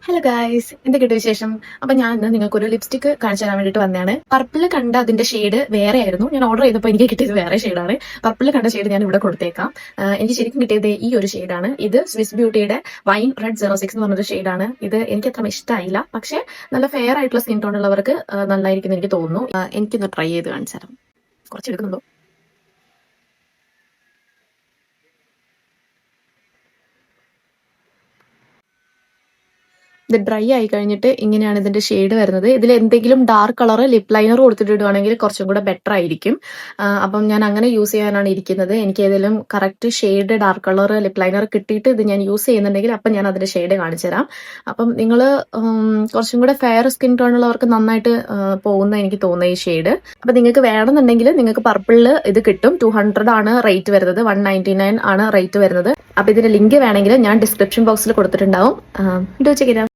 Hello guys, എന്തൊക്കെയുണ്ട് വിശേഷം? അപ്പൊ ഞാൻ ഇന്ന് നിങ്ങൾക്ക് ഒരു ലിപ്സ്റ്റിക് കാണിച്ചു തരാൻ വേണ്ടിയിട്ട് വന്നതാണ്. പർപ്പിൾ കണ്ട അതിന്റെ ഷെയ്ഡ് വേറെ ആയിരുന്നു. ഞാൻ ഓർഡർ ചെയ്തപ്പോൾ എനിക്ക് കിട്ടിയത് വേറെ ഷെയ്ഡാണ്. പർപ്പിൾ കണ്ട ഷെയ്ഡ് ഞാൻ ഇവിടെ കൊടുത്തേക്കാം. എനിക്ക് ശരിക്കും കിട്ടിയത് ഈ ഒരു ഷെയ്ഡാണ്. ഇത് സ്വിസ് ബ്യൂട്ടിയുടെ വൈൻ റെഡ് 06 എന്ന് പറഞ്ഞൊരു ഷെയ്ഡാണ്. ഇത് എനിക്ക് അത്ര ഇഷ്ടമായില്ല, പക്ഷെ നല്ല ഫെയർ ആയിട്ടുള്ള സ്കിൻ ടോൺ ഉള്ളവർക്ക് നന്നായിരിക്കും എനിക്ക് തോന്നുന്നു. എനിക്കൊന്ന് ട്രൈ ചെയ്ത് കാണിച്ചു തരാം. കുറച്ച് എടുക്കുന്നുണ്ടോ? ഇത് ഡ്രൈ ആയി കഴിഞ്ഞിട്ട് ഇങ്ങനെയാണ് ഇതിന്റെ ഷെയ്ഡ് വരുന്നത്. ഇതിൽ എന്തെങ്കിലും ഡാർക്ക് കളർ ലിപ് ലൈനർ കൊടുത്തിട്ടിടുവാണെങ്കിൽ കുറച്ചും കൂടെ ബെറ്റർ ആയിരിക്കും. അപ്പം ഞാൻ അങ്ങനെ യൂസ് ചെയ്യാനാണ് ഇരിക്കുന്നത്. എനിക്ക് ഏതെങ്കിലും correct shade dark colour lip liner കിട്ടിയിട്ട് ഇത് ഞാൻ യൂസ് ചെയ്യുന്നുണ്ടെങ്കിൽ അപ്പം ഞാൻ അതിന്റെ ഷെയ്ഡ് കാണിച്ചു തരാം. അപ്പം നിങ്ങൾ കുറച്ചും കൂടെ ഫെയർ സ്കിൻ ടോൺ ഉള്ളവർക്ക് നന്നായിട്ട് പോകുന്ന എനിക്ക് തോന്നുന്ന ഈ ഷെയ്ഡ്. അപ്പം നിങ്ങൾക്ക് വേണമെന്നുണ്ടെങ്കിൽ നിങ്ങൾക്ക് പർപ്പിളിൽ ഇത് കിട്ടും. 200 ആണ് റേറ്റ് വരുന്നത്, 199 ആണ് റേറ്റ് വരുന്നത്. അപ്പം ഇതിന്റെ ലിങ്ക് വേണമെങ്കിൽ ഞാൻ ഡിസ്ക്രിപ്ഷൻ ബോക്സിൽ കൊടുത്തിട്ടുണ്ടാവും. Do check it out.